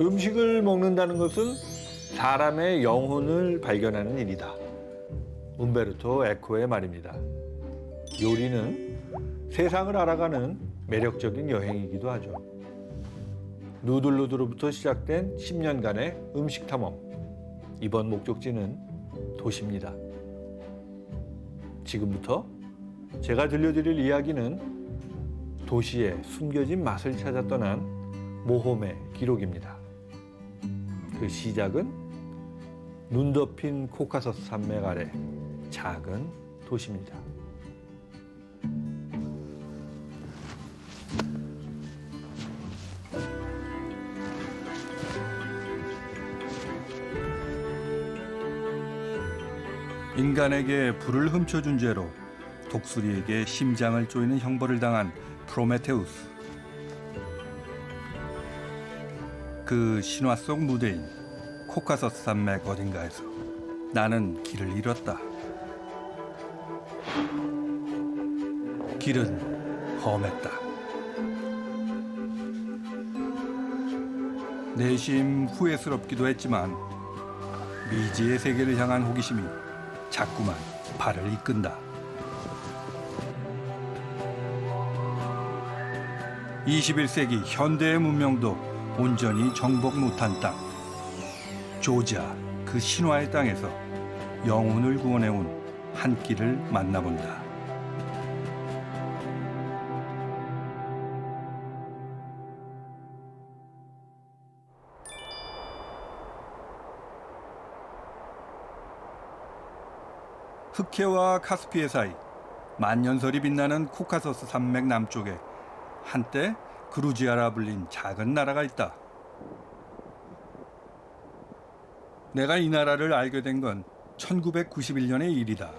음식을 먹는다는 것은 사람의 영혼을 발견하는 일이다. 움베르토 에코의 말입니다. 요리는 세상을 알아가는 매력적인 여행이기도 하죠. 누들루드로부터 시작된 10년간의 음식 탐험. 이번 목적지는 도시입니다. 지금부터 제가 들려드릴 이야기는 도시의 숨겨진 맛을 찾아 떠난 모험의 기록입니다. 그 시작은 눈 덮인 코카서스 산맥 아래 작은 도시입니다. 인간에게 불을 훔쳐준 죄로 독수리에게 심장을 조이는 형벌을 당한 프로메테우스. 그 신화 속 무대인 코카서스 산맥 어딘가에서 나는 길을 잃었다. 길은 험했다. 내심 후회스럽기도 했지만 미지의 세계를 향한 호기심이 자꾸만 발을 이끈다. 21세기 현대의 문명도 온전히 정복 못한 땅. 조지아, 그 신화의 땅에서 영혼을 구원해온 한 끼를 만나본다. 흑해와 카스피해 사이 만년설이 빛나는 코카서스 산맥 남쪽에 한때 그루지아라 불린 작은 나라가 있다. 내가 이 나라를 알게 된 건 1991년의 일이다.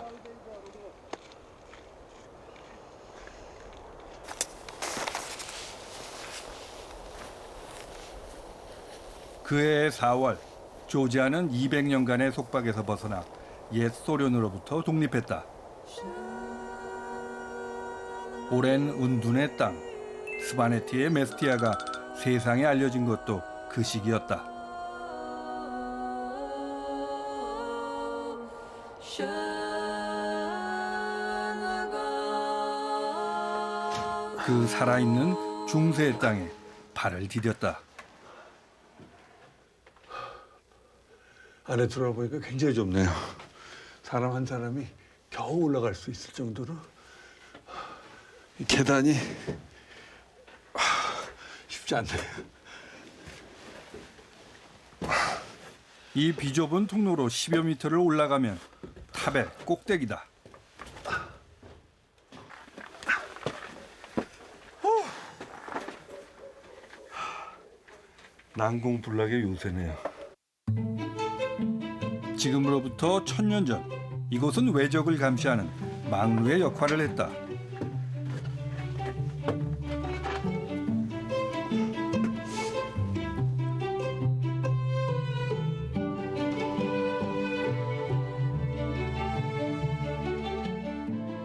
그해 4월, 조지아는 200년간의 속박에서 벗어나 옛 소련으로부터 독립했다. 오랜 운둔의 땅, 스바네티의 메스티아가 세상에 알려진 것도 그 시기였다. 그 살아있는 중세의 땅에 발을 디뎠다. 안에 들어가 보니까 굉장히 좁네요. 사람 한 사람이 겨우 올라갈 수 있을 정도로 이 계단이 쉽지 않네요. 이 비좁은 통로로 10여 미터를 올라가면 탑의 꼭대기다. 난공불락의 요새네요. 지금으로부터 1000년 전 이곳은 외적을 감시하는 망루의 역할을 했다.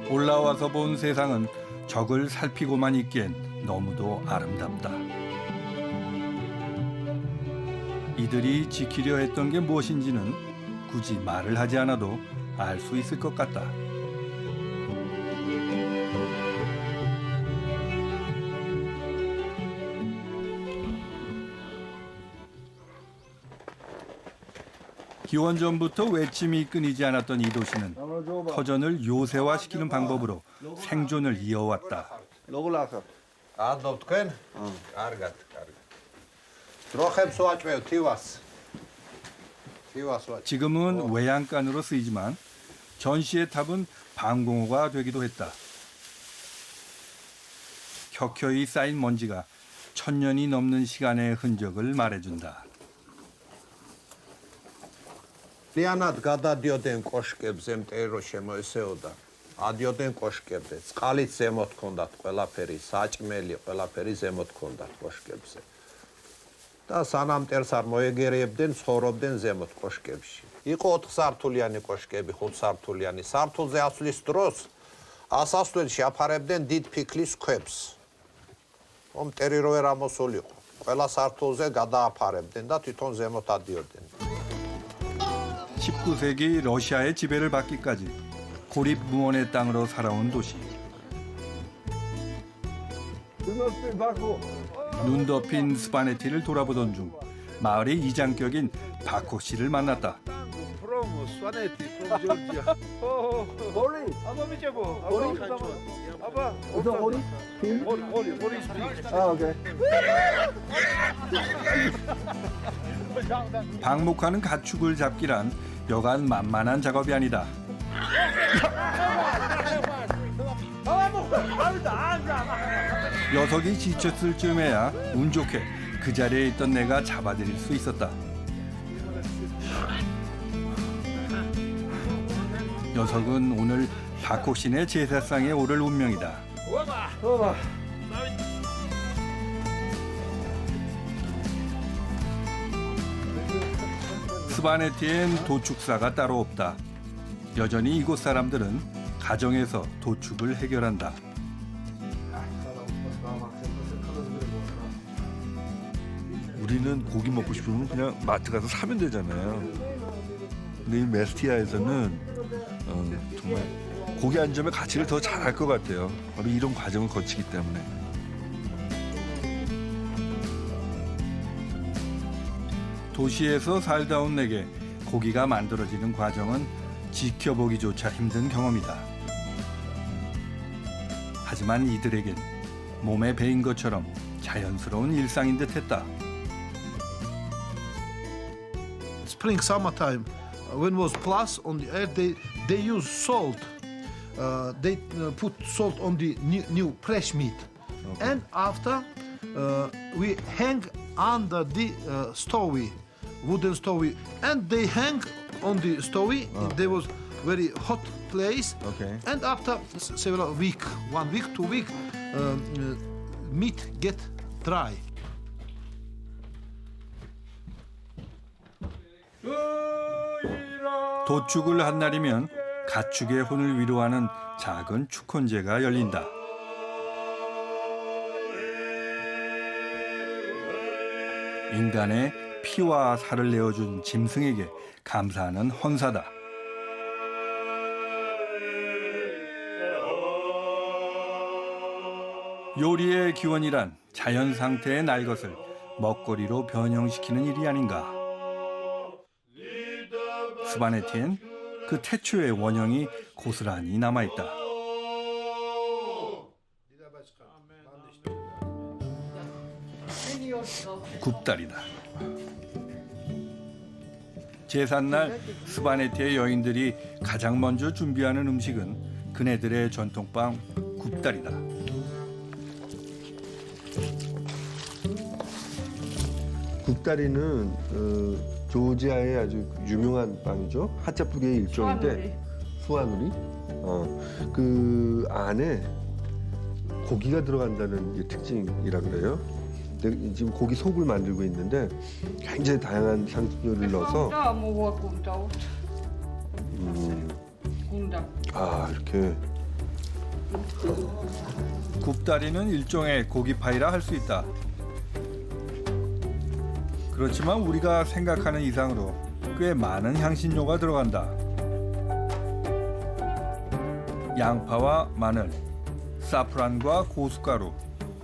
올라와서 본 세상은 적을 살피고만 있기엔 너무도 아름답다. 이들이 지키려 했던 게 무엇인지는 굳이 말을 하지 않아도 알 수 있을 것 같다. 기원전부터 외침이 끊이지 않았던 이 도시는 터전을 요새화시키는 방법으로 생존을 이어왔다. 지금은 외양간으로 쓰이지만 전시의 탑은 방공호가 되기도 했다. 켜켜이 쌓인 먼지가 1000년이 넘는 시간의 흔적을 말해준다. Լիանად գադադիոդեն կոշկებზე մտերո შემოესეოდა. Ադիոդեն կոշկებზე. წყალից ზემოთ ქონდათ ყველაფერი, საჭმელი ყველაფერი ზემოთ ქონდათ კოშკებზე. და სანამ მტერს არ მოეგერიებდნენ, ცხოვრობდნენ ზემოთ კოშკებში. იყო 4 სართულიანი კოშკები, 5 სართულიანი. სართულზე ასვლის დროს ასასვლელში აფარებდნენ დიდ ფიქლის ქვებს. მტერი რო ვერ ამოსულიყო. ყველა სართულზე გადააფარებდნენ და თვითონ ზემოთ ადიოდნენ. 19세기 러시아의 지배를 받기까지 고립 무원의 땅으로 살아온 도시. 눈 덮인 스파네티를 돌아보던 중 마을의 이장격인 바코 씨를 만났다. 방목하는 가축을 잡기란 여간 만만한 작업이 아니다. 녀석이 지쳤을 즈음에야 운 좋게 그 자리에 있던 내가 잡아들일 수 있었다. 녀석은 오늘 바코신의 제사상에 오를 운명이다. 스바네티엔 도축사가 따로 없다. 여전히 이곳 사람들은 가정에서 도축을 해결한다. 우리는 고기 먹고 싶으면 그냥 마트 가서 사면 되잖아요. 근데 이 메스티아에서는 정말 고기 한 점의 가치를 더 잘 알 것 같아요. 바로 이런 과정을 거치기 때문에. 도시에서 살다 온 내게 고기가 만들어지는 과정은 지켜보기조차 힘든 경험이다. 하지만 이들에겐 몸에 배인 것처럼 자연스러운 일상인 듯했다. Spring, summertime, when was plus on the air, they use salt. They put salt on the new fresh meat, and after we hang under the stove, wooden stove, and they hang on the stove. There was very hot place, and after several week, 1 week, 2 week, meat get dry. 도축을 한 날이면 가축의 혼을 위로하는 작은 축혼제가 열린다. 인간의 피와 살을 내어준 짐승에게 감사하는 헌사다. 요리의 기원이란 자연 상태의 날 것을 먹거리로 변형시키는 일이 아닌가. 스바네티엔 그 태초의 원형이 고스란히 남아있다. 굽다리다. 제삿날 스바네티의 여인들이 가장 먼저 준비하는 음식은 그네들의 전통빵 굽다리다. 굽다리는 조지아의 아주 유명한 빵이죠. 핫자푸기의 일종인데 수아누리. 그 안에 고기가 들어간다는 게 특징이라 그래요. 근데 지금 고기 속을 만들고 있는데 굉장히 다양한 향신료를 넣어서 이렇게 굽다리는 일종의 고기파이라 할 수 있다. 그렇지만 우리가 생각하는 이상으로 꽤 많은 향신료가 들어간다. 양파와 마늘, 사프란과 고춧가루,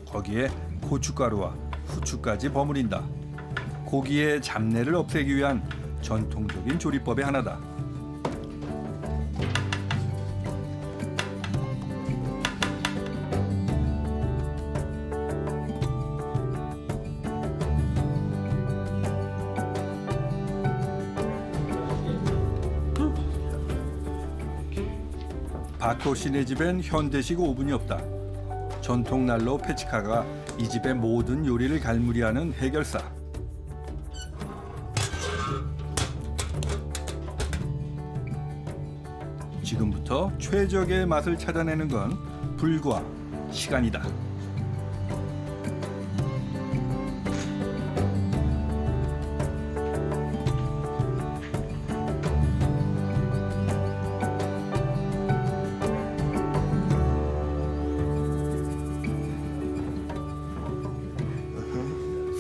거기에 고춧가루와 후추까지 버무린다. 고기의 잡내를 없애기 위한 전통적인 조리법의 하나다. 바코 씨네 집엔 현대식 오븐이 없다. 전통 난로 페치카가 이 집의 모든 요리를 갈무리하는 해결사. 지금부터 최적의 맛을 찾아내는 건 불과 시간이다.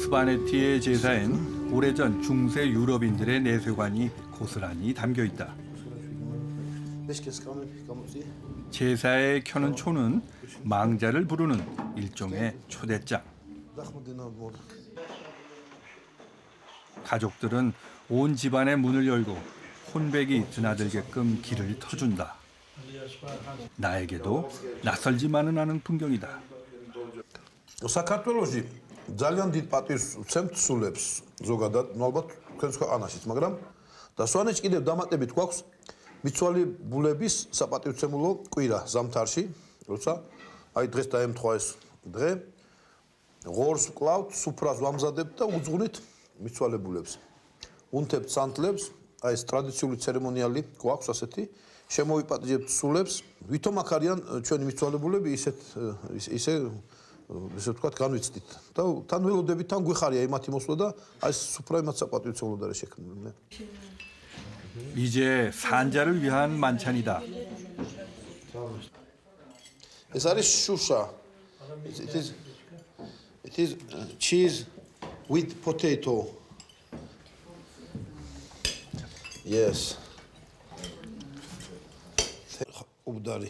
스바네티의 제사엔 오래전 중세 유럽인들의 내세관이 고스란히 담겨 있다. 제사에 켜는 초는 망자를 부르는 일종의 초대장. 가족들은 온 집안의 문을 열고 혼백이 드나들게끔 길을 터준다. 나에게도 낯설지만은 않은 풍경이다. საქართველოში ძალიან დიდ პატივს ვცემთ სულებს ზოგადად, ну ალბათ თქვენს ქვეყანაშიც, მაგრამ და სვანეთში კიდევ დამატებით გვაქვს მიცვალებულების საპატივცემულო კვირა ზამთარში, როცა აი დღეს დაემთხვა ეს დღე, ღორს ვკლავთ, სუფრას ვამზადებთ და უძღვნით მიცვალებულებს. უნთებთ სანთლებს, აი ეს ტრადიციული ცერემონიალი გვაქვს ასეთი, შემოვიპატიჟებთ სულებს, ვითომ აქ არიან ჩვენი მიცვალებულები ისე ვთქვათ, განვიცდით. და თან ველოდებით, თან გვიხარია იმათი მოსვლა და აი სუფრა იმათ საპატივცემულოდ არის შექმნილი. 이제 산자를 위한 만찬이다. ეს არის შუშა. It is cheese with potato. Yes. 굽다리.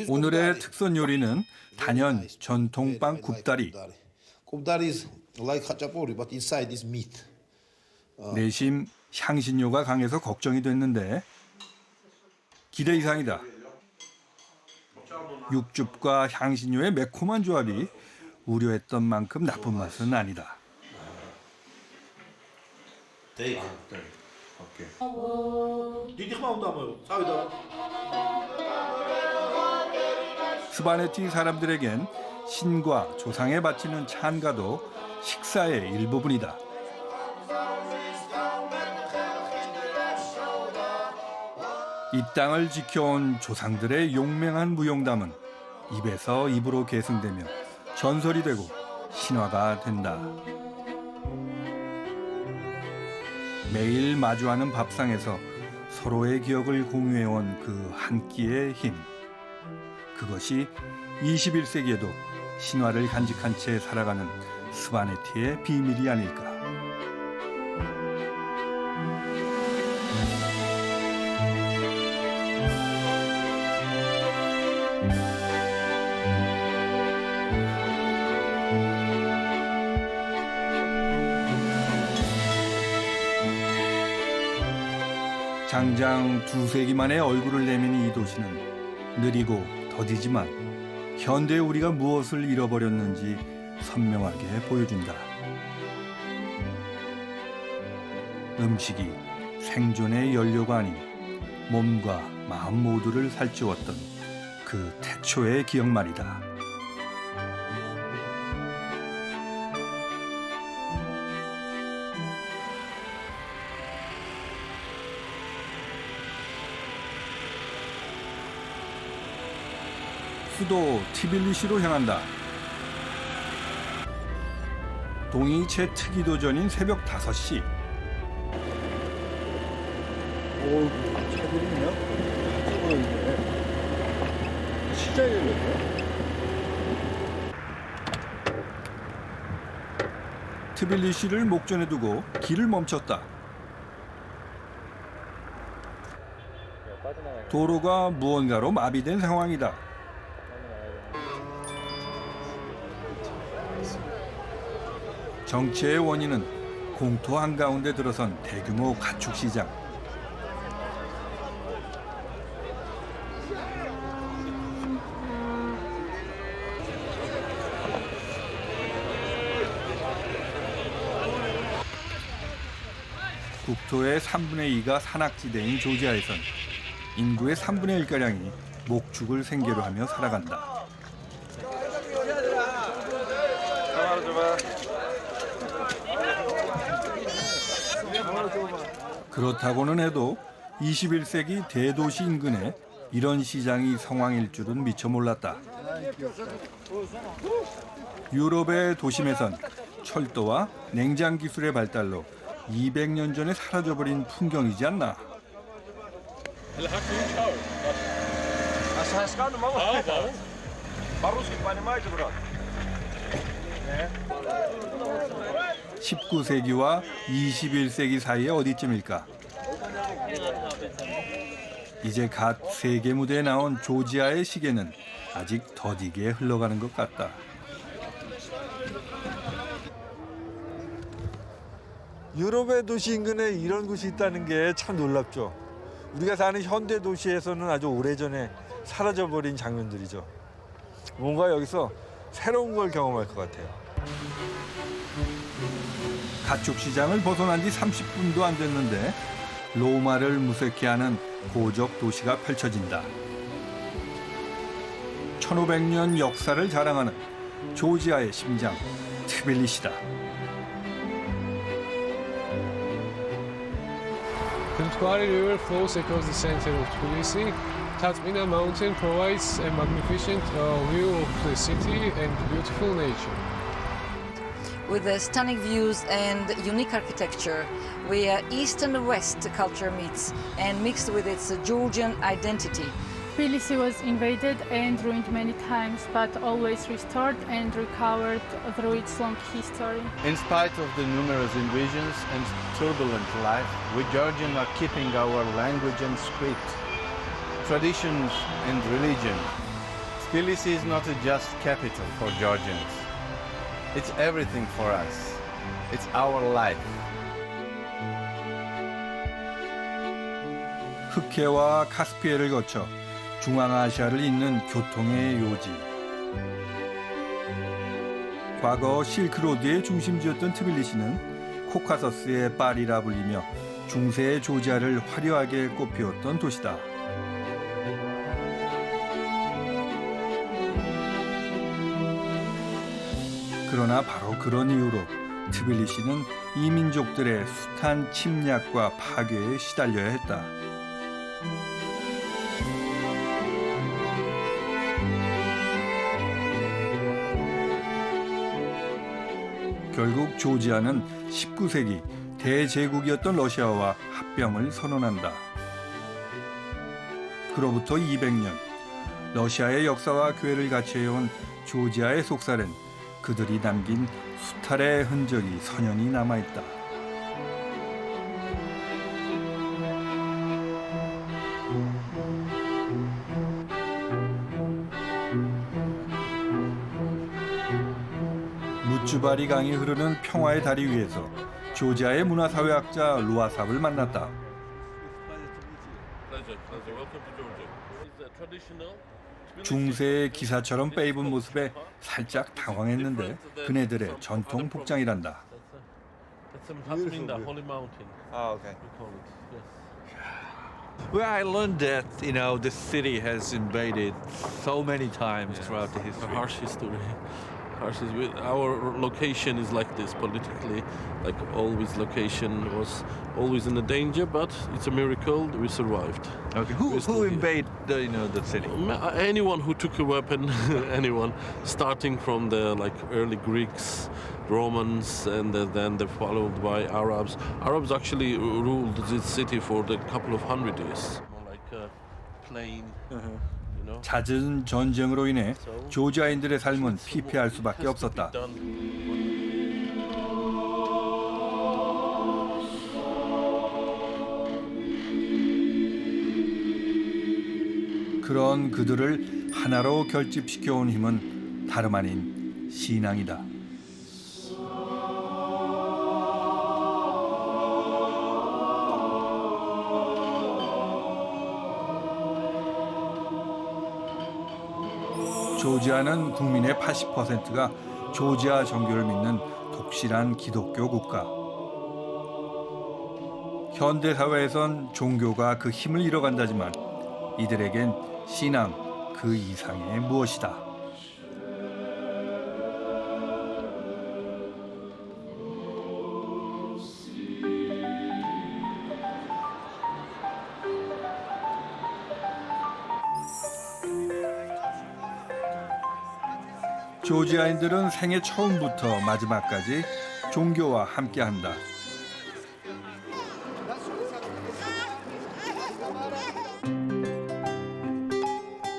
오늘의 특선 요리는 단연 전통빵 굽다리. 굽다리 is like khachapuri, but inside is meat. 내심 향신료가 강해서 걱정이 됐는데 기대 이상이다. 육즙과 향신료의 매콤한 조합이 우려했던 만큼 나쁜 맛은 아니다. 스바네티 사람들에겐 신과 조상에 바치는 찬가도 식사의 일부분이다. 이 땅을 지켜온 조상들의 용맹한 무용담은 입에서 입으로 계승되며 전설이 되고 신화가 된다. 매일 마주하는 밥상에서 서로의 기억을 공유해온 그 한 끼의 힘. 그것이 21세기에도 신화를 간직한 채 살아가는 스바네티의 비밀이 아닐까. 장장 2세기 만에 얼굴을 내민 이 도시는 느리고 더디지만 현대 우리가 무엇을 잃어버렸는지 선명하게 보여준다. 음식이 생존의 연료가 아닌 몸과 마음 모두를 살찌웠던 그 태초의 기억 말이다. 수도 티빌리시로 향한다. 동이 채 트기도 전인 새벽 5시. 오, 차들이네요. 시작이거든요. 티빌리시를 목전에 두고 길을 멈췄다. 도로가 무언가로 마비된 상황이다. 정체의 원인은 공터 한가운데 들어선 대규모 가축 시장. 국토의 3분의 2가 산악지대인 조지아에선 인구의 3분의 1가량이 목축을 생계로 하며 살아간다. 그렇다고는 해도 21세기 대도시 인근에 이런 시장이 성황일 줄은 미처 몰랐다. 유럽의 도심에선 철도와 냉장 기술의 발달로 200년 전에 사라져버린 풍경이지 않나. 19세기와 21세기 사이에 어디쯤일까? 이제 갓 세계 무대에 나온 조지아의 시계는 아직 더디게 흘러가는 것 같다. 유럽의 도시 인근에 이런 곳이 있다는 게 참 놀랍죠. 우리가 사는 현대 도시에서는 아주 오래전에 사라져버린 장면들이죠. 뭔가 여기서 새로운 걸 경험할 것 같아요. 가축 시장을 벗어난 지 30분도 안 됐는데 로마를 무색해 하는 고적 도시가 펼쳐진다. 1500년 역사를 자랑하는 조지아의 심장 트빌리시다. The Twari River flows across the center of Tbilisi. Tatmina Mountain provides a magnificent view of the city and beautiful nature. With the stunning views and unique architecture, where East and West culture meets and mixed with its Georgian identity. Tbilisi was invaded and ruined many times, but always restored and recovered through its long history. In spite of the numerous invasions and turbulent life, we Georgians are keeping our language and script, traditions and religion. Tbilisi is not a just capital for Georgians. It's everything for us. It's our life. 흑해와 카스피해를 거쳐 중앙아시아를 잇는 교통의 요지. 과거 실크로드의 중심지였던 트빌리시는 코카서스의 파리라 불리며 중세의 조지아를 화려하게 꽃피웠던 도시다. 그러나 바로 그런 이유로 트빌리시는 이민족들의 숱한 침략과 파괴에 시달려야 했다. 결국 조지아는 19세기 대제국이었던 러시아와 합병을 선언한다. 그로부터 200년, 러시아의 역사와 교회를 같이 해온 조지아의 속살엔 그들이 남긴 수탈의 흔적이 선연히 남아있다. 무쭈바리 강이 흐르는 평화의 다리 위에서 조지아의 문화사회학자 루아삽을 만났다. 중세의 기사처럼 빼입은 모습에 살짝 당황했는데 그네들의 전통 복장이란다. Well, I learned that, this city has invaded so many times throughout the history. Harsh history. Our location is like this politically, like always location was always in a danger, but it's a miracle we survived. Okay, We're who still here. invaded the city? Anyone who took a weapon, anyone, starting from the early Greeks, Romans, and then they're followed by Arabs. Arabs actually ruled this city for a couple of hundred years. More like a plain, 잦은 전쟁으로 인해 조지아인들의 삶은 피폐할 수밖에 없었다. 그런 그들을 하나로 결집시켜온 힘은 다름 아닌 신앙이다. 조지아는 국민의 80%가 조지아 정교를 믿는 독실한 기독교 국가. 현대 사회에선 종교가 그 힘을 잃어간다지만 이들에겐 신앙 그 이상의 무엇이다. 조지아인들은 생애 처음부터 마지막까지 종교와 함께한다.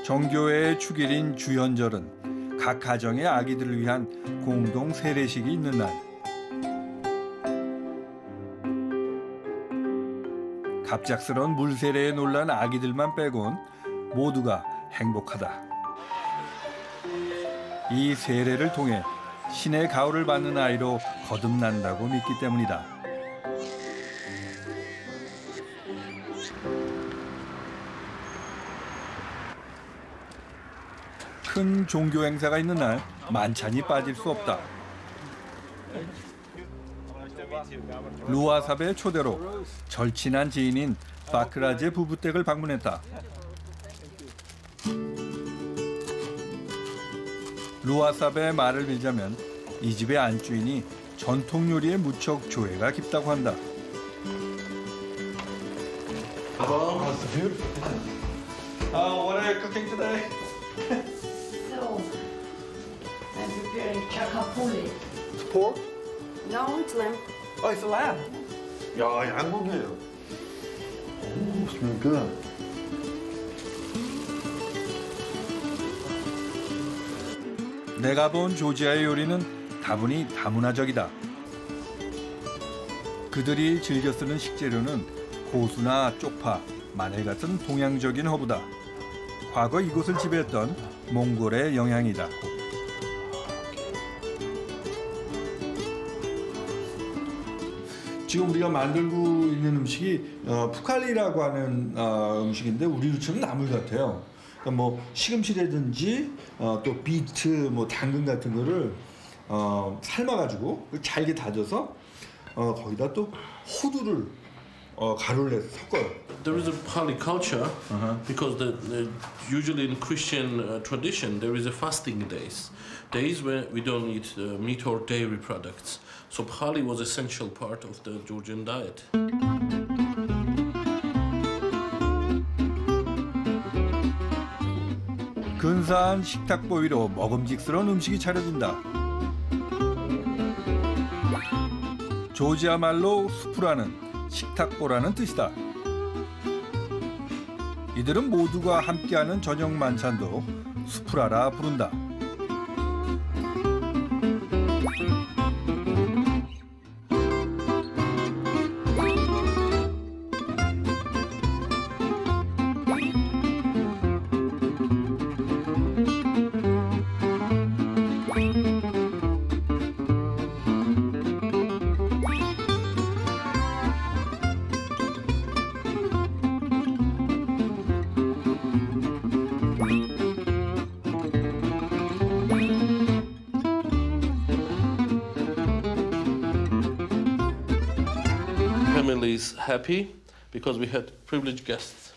정교회의 축일인 주현절은 각 가정의 아기들을 위한 공동 세례식이 있는 날. 갑작스러운 물세례에 놀란 아기들만 빼곤 모두가 행복하다. 이 세례를 통해 신의 가호를 받는 아이로 거듭난다고 믿기 때문이다. 큰 종교 행사가 있는 날 만찬이 빠질 수 없다. 루아삽의 초대로 절친한 지인인 바크라제 부부 댁을 방문했다. 루아삽의 말을 빌자면 이 집의 안주인이 전통 요리에 무척 조예가 깊다고 한다. What are you cooking today? So, I'm preparing chakapuli. pork? No, it's lamb. Oh, it's a lamb. 야, 양고기예요. 오, smell good. 내가 본 조지아의 요리는 다분히 다문화적이다. 그들이 즐겨 쓰는 식재료는 고수나 쪽파, 마늘 같은 동양적인 허브다. 과거 이곳을 지배했던 몽골의 영향이다. 지금 우리가 만들고 있는 음식이 푸칼리라고 하는 음식인데 우리로 치면 나물 같아요. 그러니까 뭐 시금치라든지 또 비트, 뭐 당근 같은 거를 삶아가지고 잘게 다져서 거기다 또 호두를 가루를 내서 섞어요. There is a Pali culture because usually in Christian tradition there is a fasting days where we don't eat meat or dairy products. So Pali was essential part of the Georgian diet. 근사한 식탁 보위로 먹음직스러운 음식이 차려진다. 조지아 말로 수프라는 식탁보라는 뜻이다. 이들은 모두가 함께하는 저녁 만찬도 수프라라 부른다. Families happy because we had privileged guests.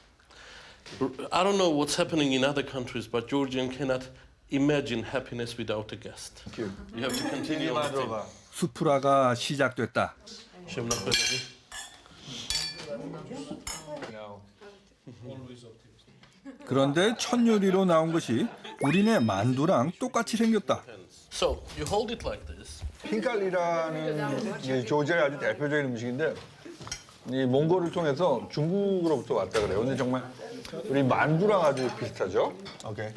I don't know what's happening in other countries, but Georgian cannot imagine happiness without a guest. You have to continue on the thing. 수프라가 시작됐다. 그런데 첫 요리로 나온 것이 우리네 만두랑 똑같이 생겼다. So you hold it like this. 핑칼리라는 게 조지아의 아주 대표적인 음식인데 이 몽골을 통해서 중국으로부터 왔다 그래요. 근데 정말 우리 만두랑 아주 비슷하죠. 오케이.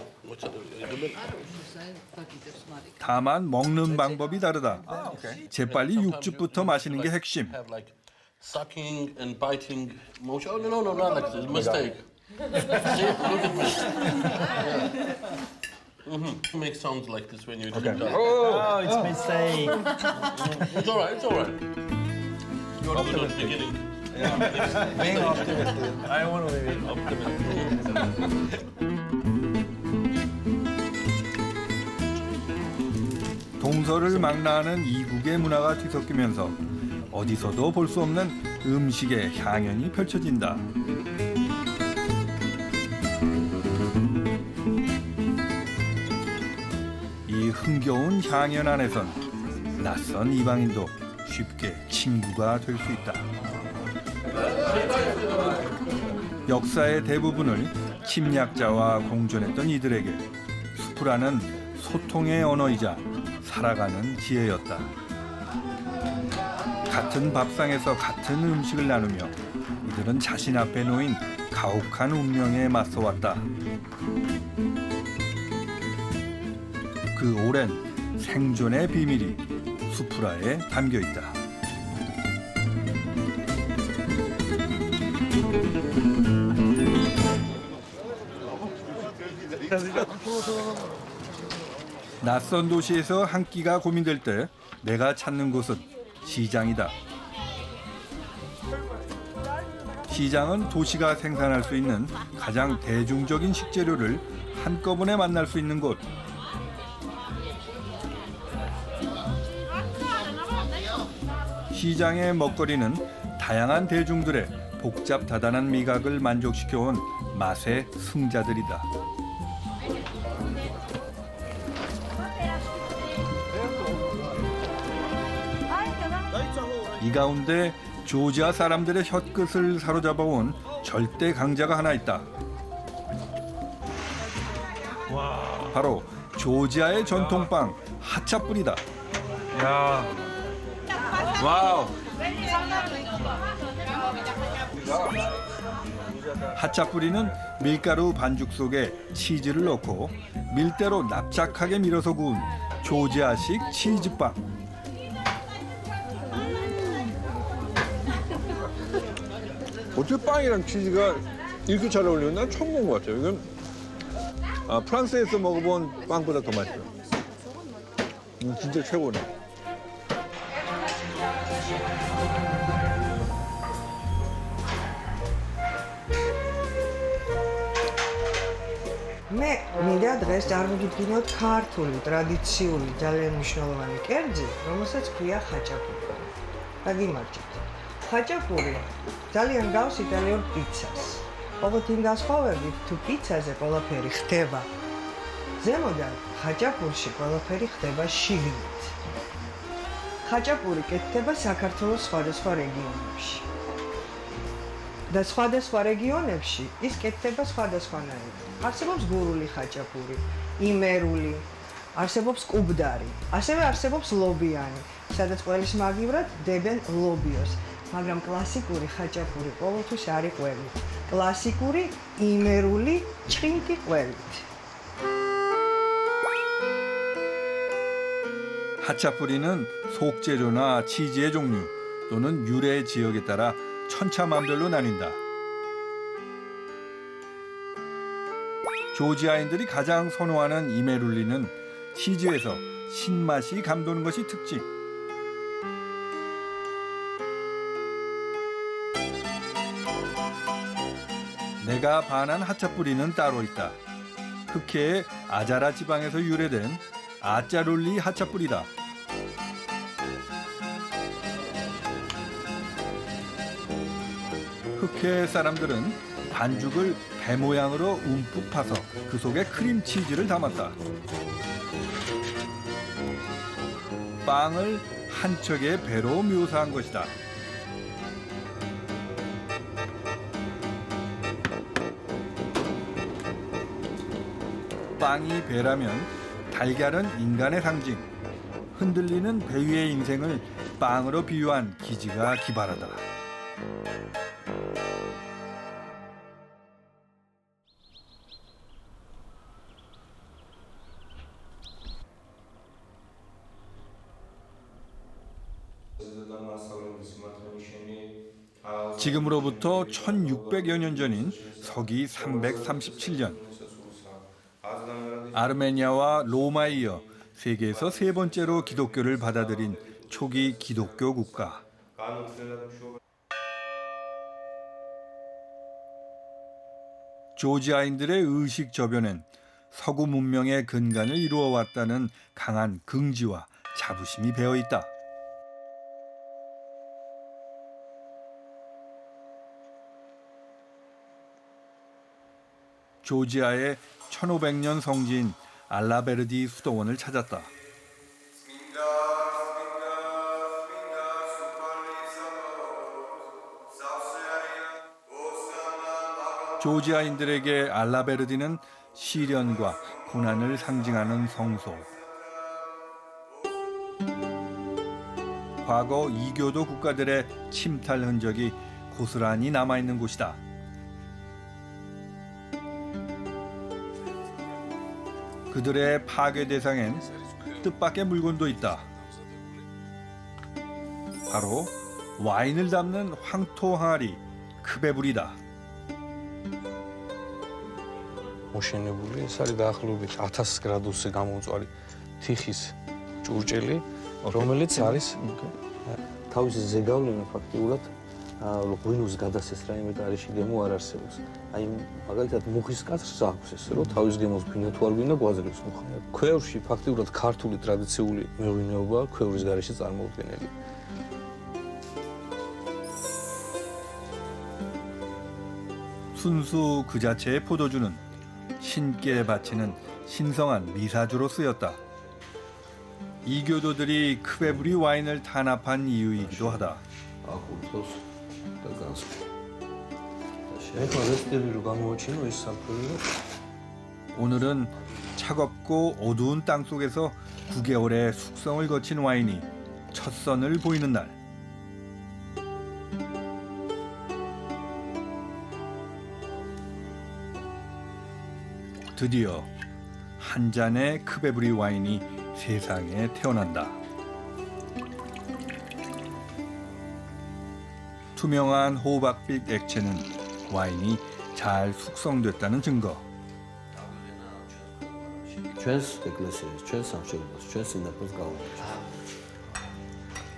다만 먹는 방법이 다르다. 재빨리 육즙부터 마시는 게 핵심. Have like sucking and biting motion. Oh no, not like this. Mistake. See, look at me. Yeah. Make sounds like this when you drink. Oh, it's mistake. It's all right. It's all right. You're good at the beginning. Being optimistic. I want to be optimistic. 동서를 망라하는 이국의 문화가 뒤섞이면서 어디서도 볼 수 없는 음식의 향연이 펼쳐진다. 이 흥겨운 향연 안에선 낯선 이방인도 쉽게 친구가 될 수 있다. 역사의 대부분을 침략자와 공존했던 이들에게 수프라는 소통의 언어이자 살아가는 지혜였다. 같은 밥상에서 같은 음식을 나누며 이들은 자신 앞에 놓인 가혹한 운명에 맞서왔다. 그 오랜 생존의 비밀이 수프라에 담겨 있다. 낯선 도시에서 한 끼가 고민될 때 내가 찾는 곳은 시장이다. 시장은 도시가 생산할 수 있는 가장 대중적인 식재료를 한꺼번에 만날 수 있는 곳. 시장의 먹거리는 다양한 대중들의 복잡다단한 미각을 만족시켜온 맛의 승자들이다. 이 가운데 조지아 사람들의 혀끝을 사로잡아온 절대 강자가 하나 있다. 바로 조지아의 전통빵 하차뿌리다. 야, 와우. 하차뿌리는 밀가루 반죽 속에 치즈를 넣고 밀대로 납작하게 밀어서 구운 조지아식 치즈빵. 어떻게 빵이랑 치즈가 이렇게 잘 어울리는 난 처음 본 것 같아요. 이건 프랑스에서 먹어본 빵보다 더 맛있어요. 진짜 최고네. მე მინდა დღეს წარმოგიდგინოთ ქართული ტრადიციული ძალიან მნიშვნელოვანი კერძი, რომელსაც ქვია ხაჭაპური. დაგიმარჯვეთ. ხაჭაპური ძალიან გავს იტალიურ პიცას. ოღონდ იმ განსხვავებით, თუ პიცაზე ყველაფერი ხდება ზემოდან, ხაჭაპურში ყველაფერი ხდება შიგნით. ხაჭაპური კეთდება საქართველოს სხვადასხვა რეგიონებში. და სხვადასხვა რეგიონებში ის კეთდება სხვადასხვანაირად. არსებობს გურული ხაჭაპური, იმერული, არსებობს კუბდარი, ასევე არსებობს ლობიანი, სადაც ყველის მაგივრად დებენ ლობიოს, მაგრამ კლასიკური ხაჭაპური ყოველთვის არის ყველით. კლასიკური იმერული ჭყინტი ყველით. 하차뿌리는 속재료나 치즈의 종류 또는 유래 지역에 따라 천차만별로 나뉜다. 조지아인들이 가장 선호하는 이메룰리는 치즈에서 신맛이 감도는 것이 특징. 내가 반한 하차뿌리는 따로 있다. 흑해의 아자라 지방에서 유래된 아짜룰리 하차뿌리다. 흑해 사람들은 반죽을 배 모양으로 움푹 파서 그 속에 크림치즈를 담았다. 빵을 한 척의 배로 묘사한 것이다. 빵이 배라면 달걀은 인간의 상징. 흔들리는 배 위의 인생을 빵으로 비유한 기지가 기발하다. 지금으로부터 1600여 년 전인 서기 337년 아르메니아와 로마에 이어 세계에서 세 번째로 기독교를 받아들인 초기 기독교 국가. 조지아인들의 의식 저변엔 서구 문명의 근간을 이루어왔다는 강한 긍지와 자부심이 배어 있다. 조지아의 1500년 성지인 알라베르디 수도원을 찾았다. 조지아인들에게 알라베르디는 시련과 고난을 상징하는 성소. 과거 이교도 국가들의 침탈 흔적이 고스란히 남아있는 곳이다. 그들의 파괴 대상엔 뜻밖의 물건도 있다. 바로 와인을 담는 황토 항아리 크베불이다. მოშენებული. ეს არის დაახლოებით 1000 გრადუსზე გამომწვარი თიხის ჭურჭელი, რომელიც არის თავისი ზეგავლენა ფაქტიურად ღვინოს გადასეს რაიმე კარეში გემო არ არსებობს. აი მაგალითად მუხის კაცს აქვს ეს, რომ თავის გემოს ღვინო თუ არ გვინდა გვაძლევს მუხა. ქვევრში ფაქტიურად ქართული ტრადიციული მეღვინეობა ქვევრის გარეშე წარმოუდგენელი. 순수 그 자체의 포도주는 신께 바치는 신성한 미사주로 쓰였다. 이교도들이 크베브리 와인을 탄압한 이유이기도 하다. 오늘은 차갑고 어두운 땅 속에서 9개월의 숙성을 거친 와인이 첫 선을 보이는 날. 드디어 한 잔의 크베브리 와인이 세상에 태어난다. 투명한 호박빛 액체는 와인이 잘 숙성됐다는 증거.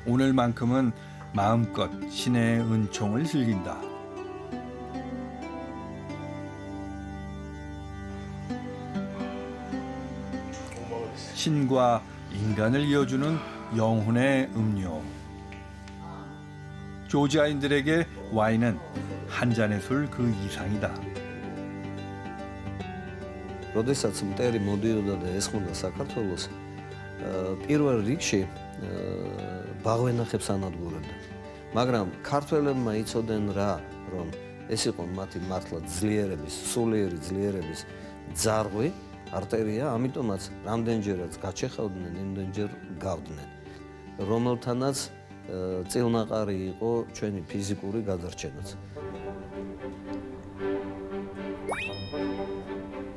오늘만큼은 마음껏 신의 은총을 즐긴다. 신과 인간을 이어주는 영혼의 음료. 조지아인들에게 와인은 한 잔의 술 그 이상이다. როდესაც მტერი მოდიოდა და ესხმოდა საქართველოს, პირველ რიგში ბაღვენახებს ანადგურებდა. მაგრამ ქართველებმა იცოდნენ რა, რომ ეს იყო მათი მართლა ძლიერების, სულიერი ძლიერების ძარღვი, არტერია, ამიტომაც რამდენჯერაც გაჩეხავდნენ, იმდენჯერ გავდნენ. რომელთანაც წილნაყარი იყო ჩვენი ფიზიკური გადარჩენაც.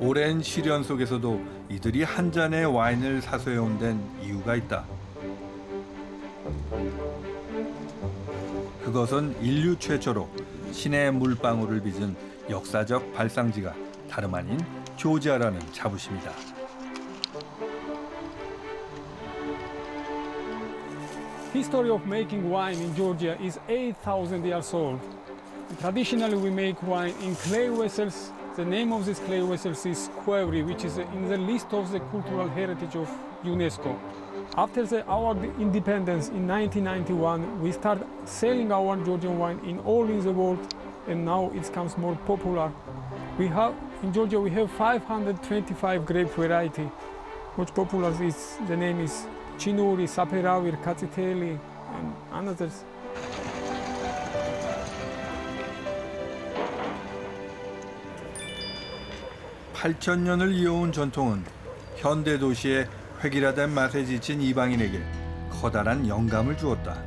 오랜 시련 속에서도 이들이 한 잔의 와인을 사수해온 데는 이유가 있다. 그것은 인류 최초로 신의 물방울을 빚은 역사적 발상지가 다름 아닌 조지아라는 자부심이다. History of making wine in Georgia is 8,000 years old. Traditionally, we make wine in clay vessels. The name of these clay vessels is Quevri, which is in the list of the cultural heritage of UNESCO. After our independence in 1991, we started selling our Georgian wine in all in the world, and now it becomes more popular. In Georgia, we have 525 grape variety. Most popular is the name is Chinuri, Saperavir, Katsiteli, and others. (8,000년을) 이어온 전통은 현대 도시의 획일화된 맛에 지친 이방인에게 커다란 영감을 주었다.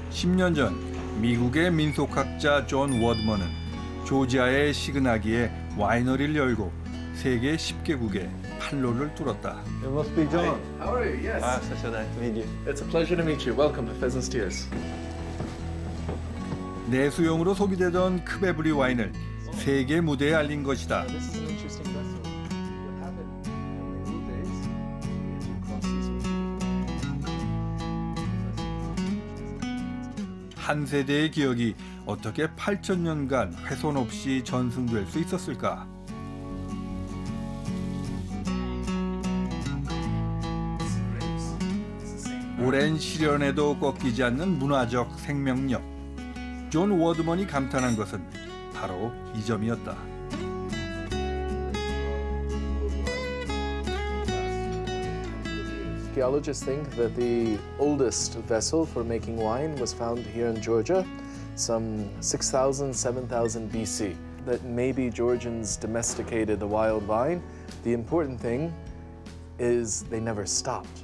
10년 전 미국의 민속학자 존 워드먼은 조지아의 시그나기에 와이너리를 열고 세계 10개국에 판로를 뚫었다. It must be John. How are you? Yes. Such a nice to meet you. It's a pleasure to meet you. Welcome to Pheasant's Tears. 내수용으로 소비되던 크베브리 와인을 세계 무대에 알린 것이다. This is an interesting vessel. What happened in the old days is you cross these. 한 세대의 기억이 어떻게 8,000년간 훼손 없이 전승될 수 있었을까? 오랜 시련에도 꺾이지 않는 문화적 생명력. 존 워드먼이 감탄한 것은 바로 이 점이었다. Archaeologists think that the oldest vessel for making wine was found here in Georgia, some 6,000, 7,000 BC. That maybe Georgians domesticated the wild vine. The important thing is they never stopped.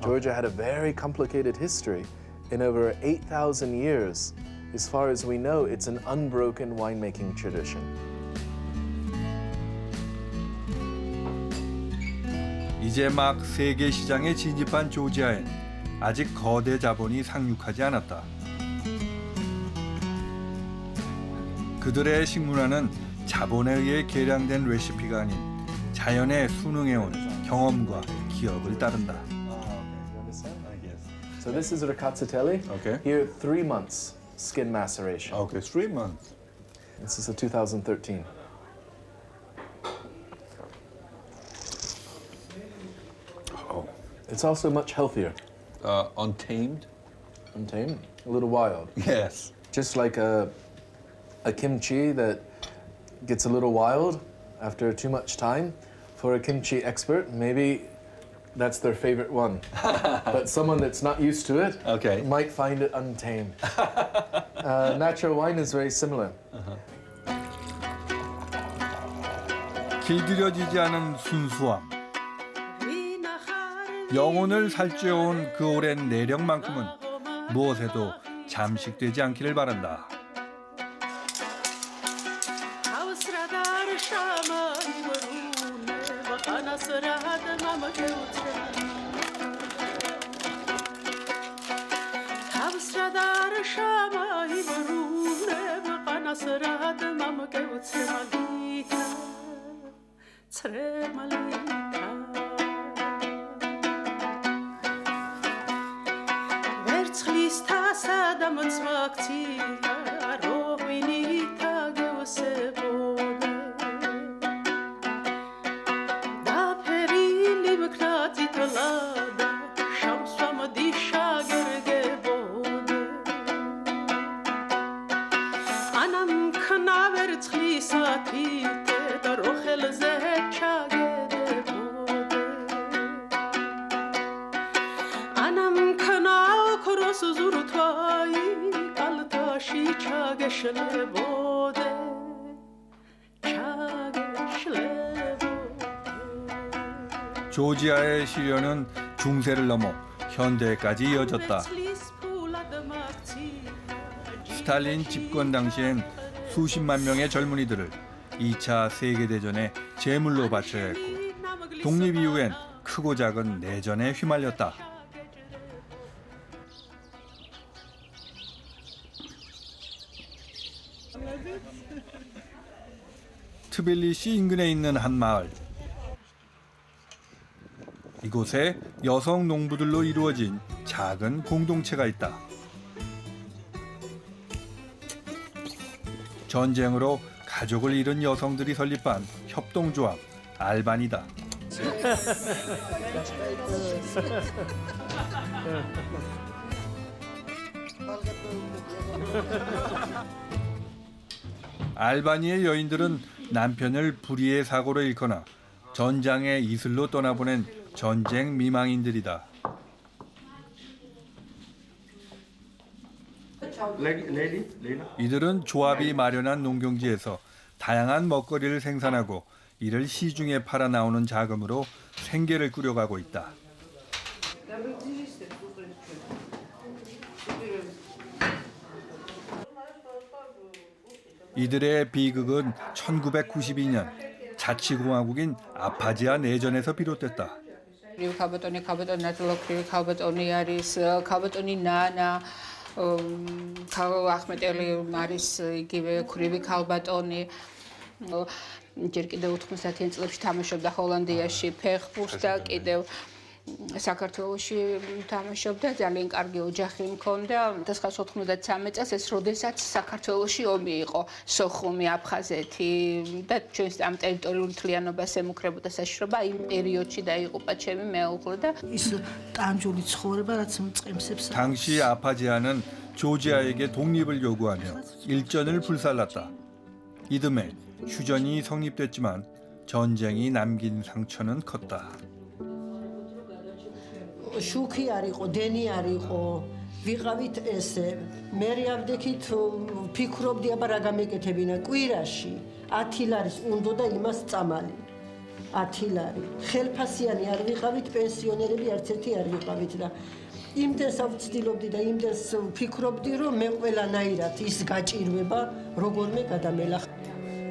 Georgia had a very complicated history. In over 8,000 years, as far as we know, it's an unbroken winemaking tradition. 이제 막 세계 시장에 진입한 조지아엔 아직 거대 자본이 상륙하지 않았다. 그들의 식문화는 자본에 의해 개량된 레시피가 아닌 자연에 순응해온 경험과 기억을 따른다. So this is ricottatelli. Okay. Here, 3 months skin maceration. Okay, 3 months. This is a 2013. Oh. It's also much healthier. Untamed? Untamed? A little wild. Yes. Just like a kimchi that gets a little wild after too much time. For a kimchi expert, maybe that's their favorite one. But someone that's not used to it might find it untamed. Natural wine is very similar. 길들여지지 않은 순수함. 영혼을 살찌워온 그 오랜 내력만큼은 무엇에도 잠식되지 않기를 바란다. 조지아의 시련은 중세를 넘어 현대까지 이어졌다. 스탈린 집권 당시엔 수십만 명의 젊은이들을 2차 세계대전에 제물로 바쳐야 했고 독립 이후엔 크고 작은 내전에 휘말렸다. 트빌리시 인근에 있는 한 마을. 이곳에 여성 농부들로 이루어진 작은 공동체가 있다. 전쟁으로 가족을 잃은 여성들이 설립한 협동조합 알반이다. 알바니의 여인들은 남편을 불의의 사고로 잃거나 전장의 이슬로 떠나보낸 전쟁 미망인들이다. 이들은 조합이 마련한 농경지에서 다양한 먹거리를 생산하고 이를 시중에 팔아 나오는 자금으로 생계를 꾸려가고 있다. 이들의 비극은 1992년 자치공화국인 아파지아 내전에서 비롯됐다. 칼바토니 나틀로크리 칼바토니 아리스 칼바토니 나나 ახმეტელი არის იგივე ქრივი ქალბატონი ჯერ კიდევ 90-იან წლებში თამაშობდა ჰოლანდიაში ფეხბურთს და კიდევ საქართველოში თამაშობდა ძალიან კარგი ოჯახი მქონდა 1993 წელს ეს როდესაც საქართველოში ომი იყო სოხუმი აფხაზეთი და ჩვენს ამ ტერიტორიულ მთლიანობას ემუქრებოდა საშიშრობა იმ პერიოდში დაიღუპა ჩემი მეუღლე და ის ტანჯული ცხოვრება რაც მწყემსებს 당시 아파지아는 조지아에게 독립을 요구하며 일전을 불살랐다. 이듬해 휴전이 성립됐지만 전쟁이 남긴 상처는 컸다. შუქი არ იყო, დენი არ იყო. ვიყავით ესე. მე ავდექით ფიქრობდი აბა რა გამეკეთებინა კვირაში 10 ლარის უნდა და იმას წამალი. 10 ლარი. ხელფასიანი არ ვიყავით, პენსიონერები არც ერთი არ ვიყავით და იმდენს ავწtildeობდი და იმდენს ვფიქრობდი რომ მე ყველანაირად ის გაჭირვება როგორმე გადამელახა.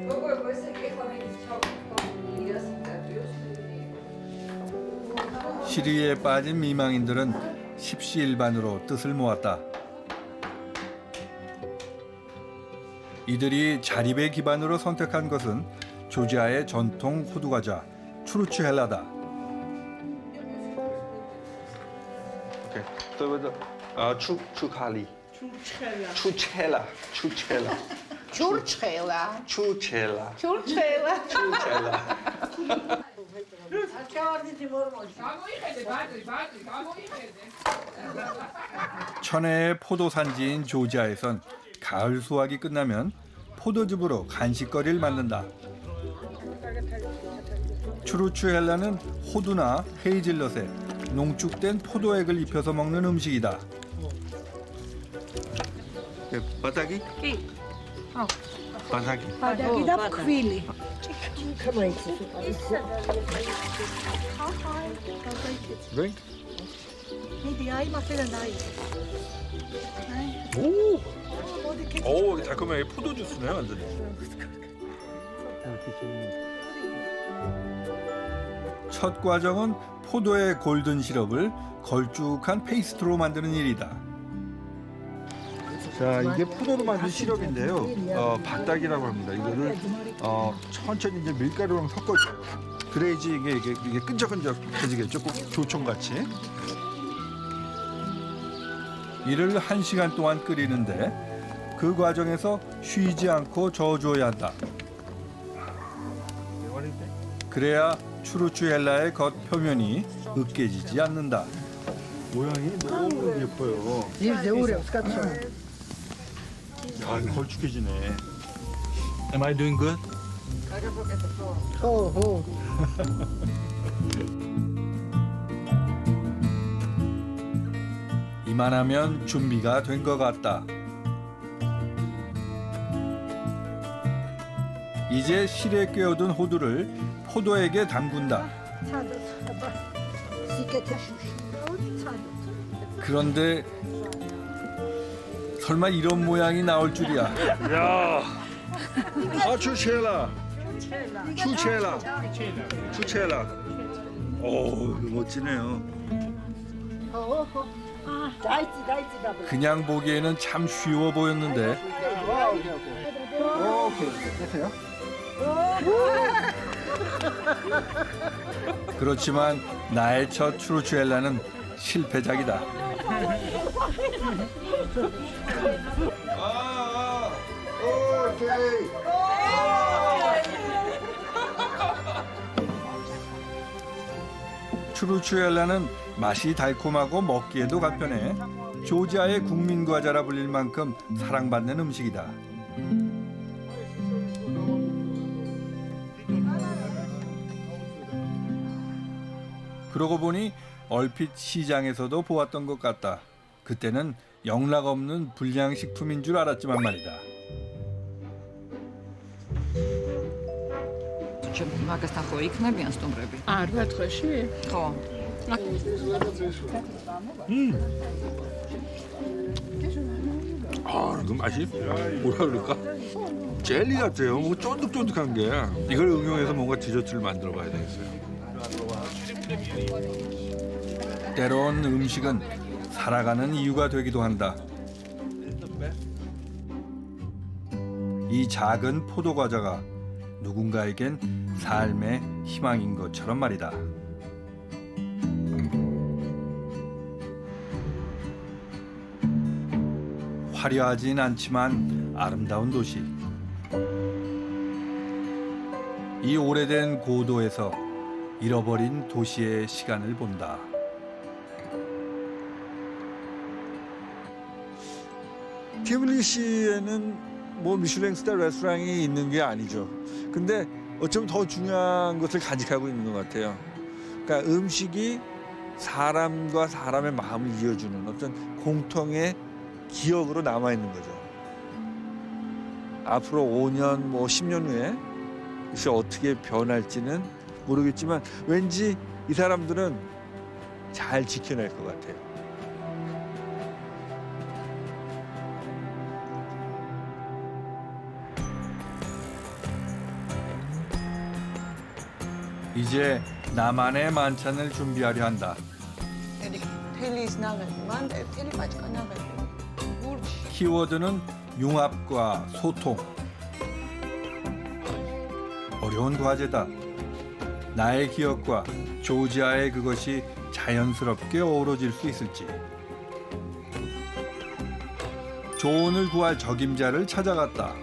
როგორ ესე კითხავით ჩავყავიას ინტერვიუს 시리에 빠진 미망인들은 십시일반으로 뜻을 모았다. 이들이 자립의 기반으로 선택한 것은 조지아의 전통 호두 과자 추루츠헬라다. Okay. So with the 추칼리. 추첼라. 추첼라. ჭურჭელა. 추첼라. ჭურჭელა. 추첼라. 천혜의 포도 산지인 조지아에선 가을 수확이 끝나면 포도즙으로 간식거리를 만든다. 추루츠헬라는 호두나 헤이즐넛에 농축된 포도액을 입혀서 먹는 음식이다. 바닥이? 바닥이. 바닥이 다 크윌리. 가만히 있어. Drink? 오, 달콤하게 포도 주스네 완전히. 첫 과정은 포도의 골든 시럽을 걸쭉한 페이스트로 만드는 일이다. 자, 이게 포도로 만든 시럽인데요. 바닥이라고 합니다. 이거를 천천히 이제 밀가루랑 섞어줘요. 그래야지 이게 끈적끈적해지겠죠. 꼭 조청같이. 이를 1시간 동안 끓이는데 그 과정에서 쉬지 않고 저어줘야 한다. 그래야 추루츠헬라의 겉 표면이 으깨지지 않는다. 모양이 너무 예뻐요. 야, 걸쭉해지네. Am I doing good? 이만하면 준비가 된 것 같다. 이제 실에 꿰어둔 호두를 포도액에 담근다. 그런데 설마 이런 모양이 나올 줄이야. 야, 추첼라. 추첼라. 추첼라. 오, 멋지네요. 그냥 보기에는 참 쉬워 보였는데 오케이, 됐어요? 그렇지만 나의 첫 추루츠헬라는 실패작이다. 오케이. 추루츠헬라는 맛이 달콤하고 먹기에도 간편해 조지아의 국민 과자라 불릴 만큼 사랑받는 음식이다. 그러고 보니 얼핏 시장에서도 보았던 것 같다. 그때는 영락 없는 불량식품인 줄 알았지만 말이다. მაგასთან ხო იქნებიან სტუმრები? არ ვეთქვეში? ხო. 아, 그 맛이 뭐라 그럴까? 젤리 같아요. 뭐 쫀득쫀득한 게. 이걸 응용해서 뭔가 디저트를 만들어 봐야 되겠어요. 때론 음식은 살아가는 이유가 되기도 한다. 이 작은 포도 과자가 누군가에겐 삶의 희망인 것처럼 말이다. 화려하진 않지만 아름다운 도시. 이 오래된 고도에서 잃어버린 도시의 시간을 본다. 티블리시에는 뭐 미슐랭 스타 레스토랑이 있는 게 아니죠. 근데 어쩌면 더 중요한 것을 간직하고 있는 것 같아요. 그러니까 음식이 사람과 사람의 마음을 이어주는 어떤 공통의 기억으로 남아 있는 거죠. 앞으로 5년, 뭐 10년 후에 이것이 어떻게 변할지는 모르겠지만 왠지 이 사람들은 잘 지켜낼 것 같아요. 이제 나만의 만찬을 준비하려 한다. 키워드는 융합과 소통. 어려운 과제다. 나의 기억과 조지아의 그것이 자연스럽게 어우러질 수 있을지. 조언을 구할 적임자를 찾아갔다.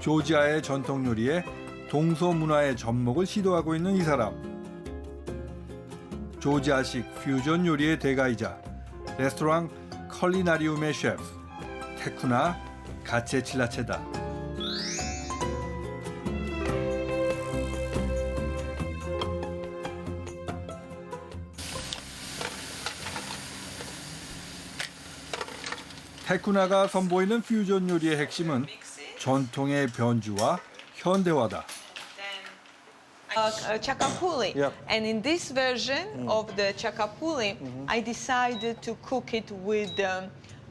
조지아의 전통 요리에 동서 문화의 접목을 시도하고 있는 이 사람. 조지아식 퓨전 요리의 대가이자 레스토랑 컬리나리움의 셰프 테쿠나 가체칠라체다. 테쿠나가 선보이는 퓨전 요리의 핵심은 전통의 변주와 현대화다. Chakapuli. And in this version of the chakapuli, I decided to cook it with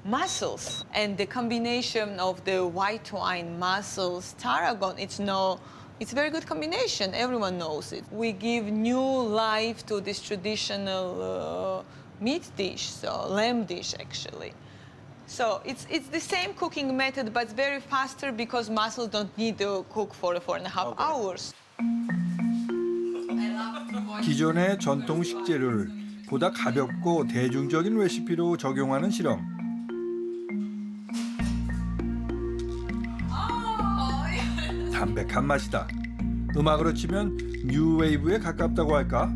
mussels. And the combination of the white wine, mussels, tarragon, it's a very good combination. Everyone knows it. We give new life to this traditional meat dish, so lamb dish actually. So it's the same cooking method, but it's very faster because mussels don't need to cook for 4.5 hours. 기존의 전통 식재료를 보다 가볍고 대중적인 레시피로 적용하는 실험. 담백한 맛이다. 음악으로 치면 뉴 웨이브에 가깝다고 할까?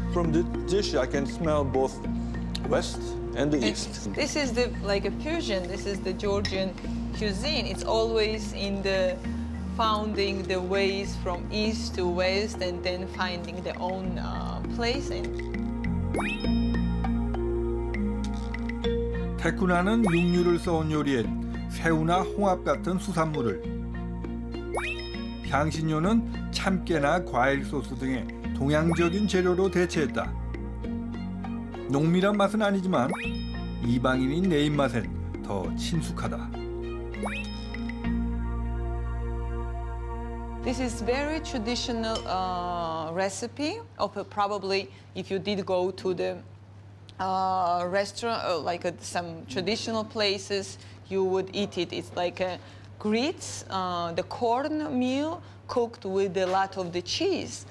From the dish, I can smell both west and the east. This is like a fusion. This is the Georgian cuisine. It's always in the founding the ways from east to west and then finding their own place in. 테쿠나는 육류를 써온 요리엔 새우나 홍합 같은 수산물을, 향신료는 참깨나 과일 소스 등의 동양적인 재료로 대체했다. 농밀한 맛은 아니지만 이방인인 내 입맛엔 더 친숙하다. This is very traditional recipe of probably if you did go to the restaurant, like some traditional places, you would eat it. It's like grits, the corn meal cooked with a lot of the cheese.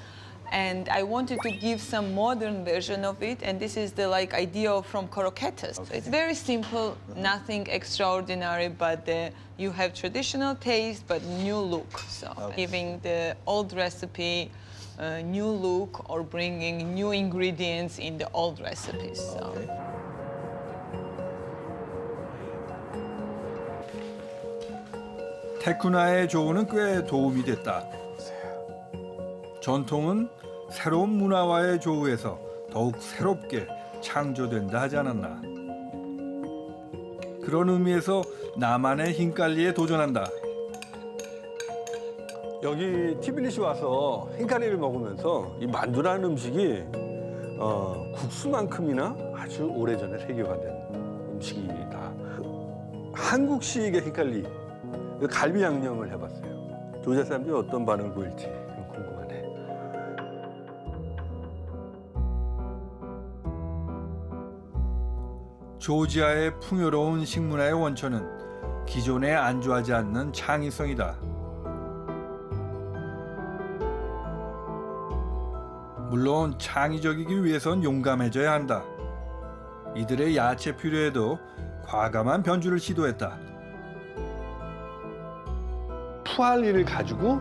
And I wanted to give some modern version of it, and this is the idea from croquettes. Okay. It's very simple, nothing extraordinary, but you have traditional taste but new look. So giving the old recipe new look or bringing new ingredients in the old recipes. So. 테쿠나의 조언은 꽤 도움이 됐다. 전통은 새로운 문화와의 조우에서 더욱 새롭게 창조된다 하지 않았나. 그런 의미에서 나만의 흰칼리에 도전한다. 여기 티빌리시 와서 흰카리를 먹으면서 이 만두라는 음식이 국수만큼이나 아주 오래전에 세계화된 음식이다. 한국식의 흰칼리, 갈비 양념을 해봤어요. 조지아 사람들이 어떤 반응을 보일지 궁금하네. 조지아의 풍요로운 식문화의 원천은 기존에 안주하지 않는 창의성이다. 물론 창의적이기 위해선 용감해져야 한다. 이들의 야채 퓨레에도 과감한 변주를 시도했다. 푸알리를 가지고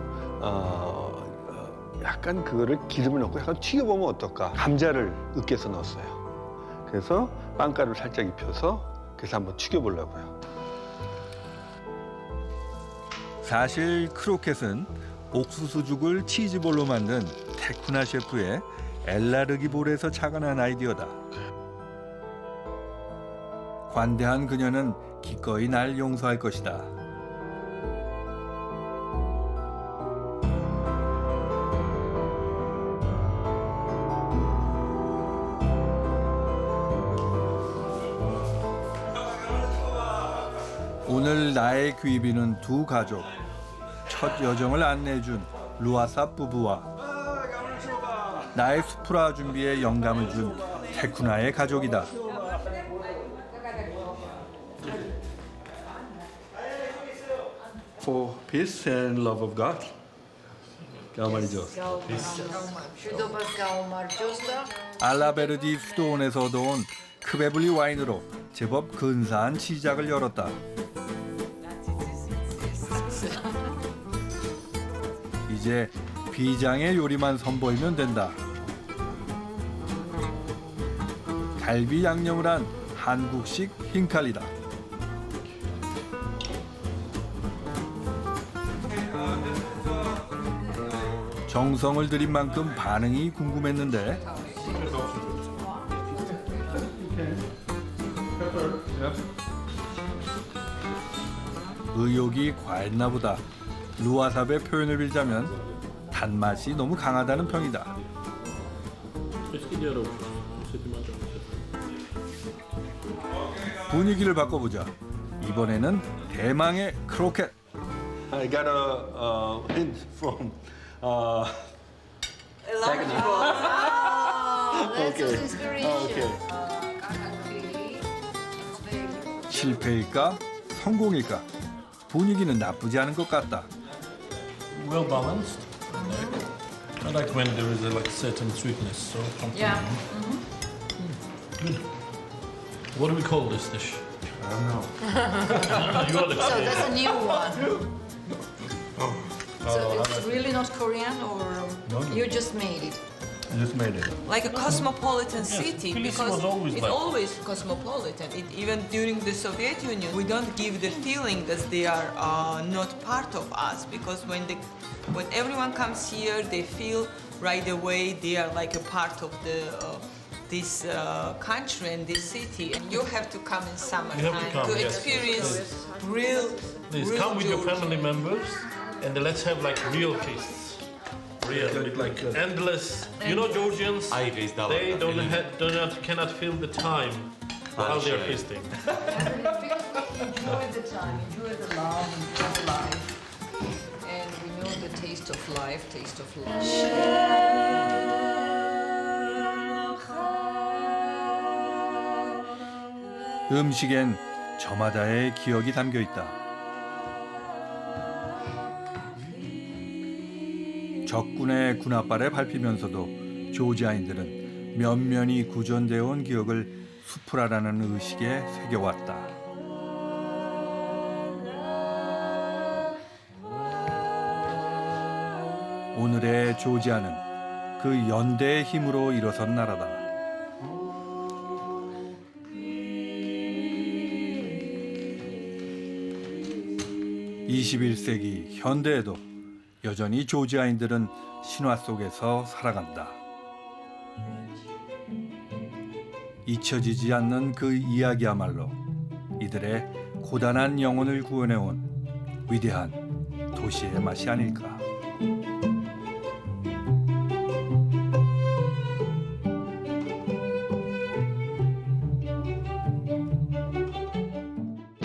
약간 그거를 기름을 넣고 약간 튀겨보면 어떨까? 감자를 으깨서 넣었어요. 그래서 빵가루를 살짝 입혀서 그래서 한번 튀겨보려고요. 사실 크로켓은 옥수수죽을 치즈볼로 만든 테쿠나 셰프의 엘라르기볼에서 착안한 아이디어다. 관대한 그녀는 기꺼이 날 용서할 것이다. 오늘 나의 귀비는 두 가족. 첫 여정을 안내해준 루아사 부부와 나의 수프라 준비에 영감을 준 테쿠나의 가족이다. for peace and love of God. 가만히죠. 알라베르디 수도원에서도 온 크베블리 와인으로 제법 근사한 시작을 열었다. 이제 비장의 요리만 선보이면 된다. 갈비 양념을 한 한국식 흰칼이다. 정성을 들인 만큼 반응이 궁금했는데 의욕이 과했나 보다. 루아삽의 표현을 빌자면 단맛이 너무 강하다는 평이다. 분위기를 바꿔보자. 이번에는 대망의 크로켓. I got a hint from 실패일까? 성공일까? 분위기는 나쁘지 않은 것 같다. Well balanced. I like when there is a certain sweetness. So Yeah. Good. What do we call this dish? I don't know. You are the So that's a new one. So I it's really not Korean, or No, no. you just made it? I just made it. Like a cosmopolitan Yes, city, Tbilisi because was always it's like that. always cosmopolitan. Even during the Soviet Union, we don't give the feeling that they are not part of us, because when everyone comes here, they feel right away they are like a part of this country and this city. And you have to come in You have to summertime come, yes. experience Yes. real. Please real come with your Georgia. family members and let's have like real feasts. Real, with like endless. You know, Georgians, they cannot feel the time while they are feasting. Enjoy the time, enjoy the love, enjoy the life. And we know the taste of life, taste of love. 음식엔 저마다의 기억이 담겨 있다. 적군의 군홧발에 밟히면서도 조지아인들은 면면이 구전되어 온 기억을 수풀하라는 의식에 새겨왔다. 오늘의 조지아는 그 연대의 힘으로 일어선 나라다. 21세기 현대에도 여전히 조지아인들은 신화 속에서 살아간다. 잊혀지지 않는 그 이야기야말로 이들의 고단한 영혼을 구원해온 위대한 도시의 맛이 아닐까.